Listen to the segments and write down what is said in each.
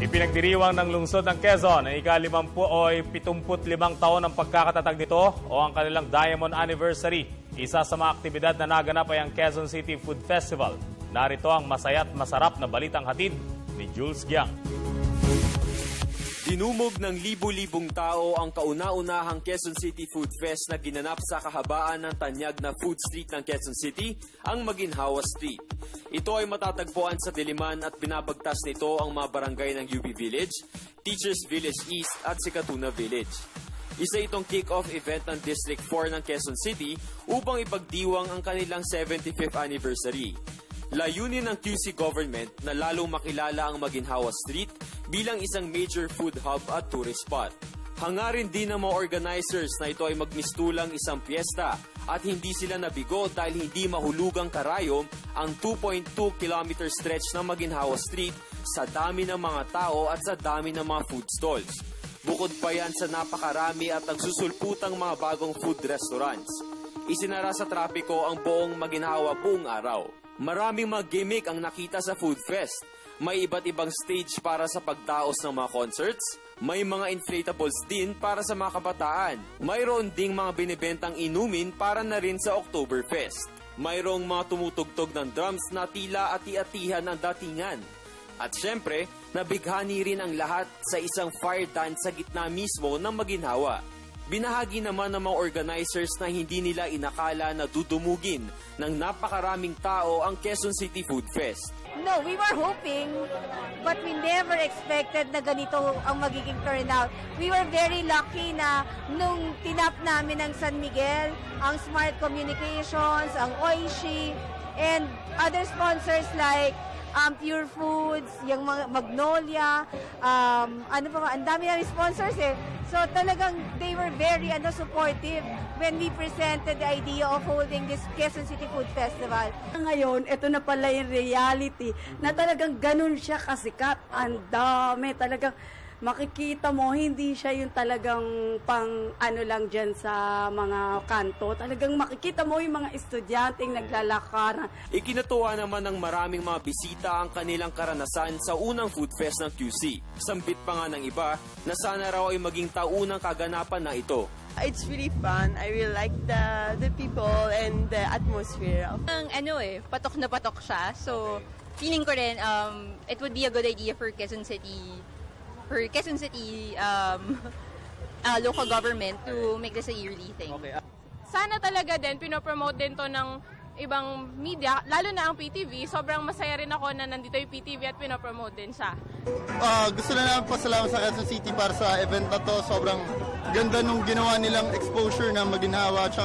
Ipinagdiriwang ng lungsod ng Quezon ang ika-50 o 75 taon ng pagkakatatag nito o ang kanilang Diamond Anniversary. Isa sa mga aktibidad na naganap ay ang Quezon City Food Festival. Narito ang masaya't masarap na balitang hatid ni Jules Giang. Dinumog ng libu-libong tao ang kauna-unahang Quezon City Food Fest na ginanap sa kahabaan ng tanyag na food street ng Quezon City, ang Maginhawa Street. Ito ay matatagpuan sa Diliman at binabagtas nito ang mga barangay ng UP Village, Teachers Village East at Sikatuna Village. Isa itong kick-off event ng District 4 ng Quezon City upang ipagdiwang ang kanilang 75th anniversary. Layunin ng QC government na lalong makilala ang Maginhawa Street bilang isang major food hub at tourist spot. Hangarin din ng mga organizers na ito ay magmistulang isang piyesta at hindi sila nabigo dahil hindi mahulugang karayom ang 2.2 kilometer stretch ng Maginhawa Street sa dami ng mga tao at sa dami ng mga food stalls. Bukod pa yan sa napakarami at nagsusulputang mga bagong food restaurants. Isinara sa trapiko ang buong Maginhawa buong araw. Maraming mga gimmick ang nakita sa Food Fest. May iba't ibang stage para sa pagdaos ng mga concerts. May mga inflatables din para sa mga kabataan. Mayroon ding mga binibentang inumin para na rin sa Oktoberfest. Mayroong mga tumutugtog ng drums na tila ati-atihan ng datingan. At syempre, nabighani rin ang lahat sa isang fire dance sa gitna mismo ng Maginhawa. Binahagi naman ng mga organizers na hindi nila inakala na dudumugin ng napakaraming tao ang Quezon City Food Fest. No, we were hoping, but we never expected na ganito ang magiging turnout. We were very lucky na nung tinap namin ang San Miguel, ang Smart Communications, ang Oishi, and other sponsors like Pure Foods, yung mga Magnolia, ano pa ba, ang dami na sponsors eh. So talagang they were very supportive when we presented the idea of holding this Quezon City Food Festival. Ngayon, ito na pala yung reality na talagang ganun siya kasikat. Ang dami, talagang makikita mo, hindi siya yung talagang pang lang dyan sa mga kanto. Talagang makikita mo yung mga estudyanteng naglalakaran. Ikinatuwa naman ng maraming mga bisita ang kanilang karanasan sa unang food fest ng QC. Sambit pa nga ng iba na sana raw ay maging taunang kaganapan na ito. It's really fun. I really like the people and the atmosphere. Ang patok na patok siya. So, feeling ko rin, it would be a good idea for Quezon City local government to make this a yearly thing. Okay. Sana talaga din, pinopromote din to ng ibang media, lalo na ang PTV. Sobrang masaya rin ako na nandito yung PTV at pinopromote din siya. Gusto na namin pasalamat sa Quezon City para sa event na to. Sobrang ganda nung ginawa nilang exposure ng Maginhawa at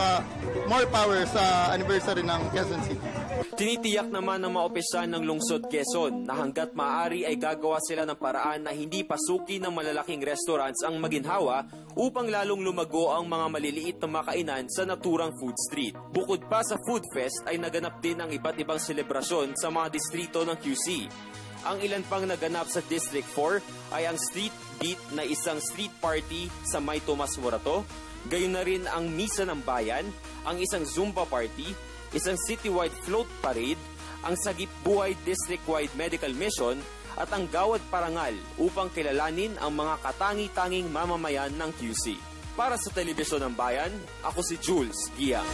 more power sa anniversary ng Quezon City. Tinitiyak naman ng mga opisyal ng lungsod Quezon na hanggat maaari ay gagawa sila ng paraan na hindi pasukin ng malalaking restaurants ang Maginhawa upang lalong lumago ang mga maliliit na makainan sa naturang food street. Bukod pa sa Food Fest ay naganap din ang iba't ibang selebrasyon sa mga distrito ng QC. Ang ilan pang naganap sa District 4 ay ang Street Beat na isang street party sa May Tomas Morato, gayon na rin ang Misa ng Bayan, ang isang Zumba party, isang citywide float parade, ang Sagip Buhay District-wide Medical Mission at ang Gawad Parangal upang kilalanin ang mga katangi-tanging mamamayan ng QC. Para sa Telebisyon ng Bayan, ako si Jules Giang.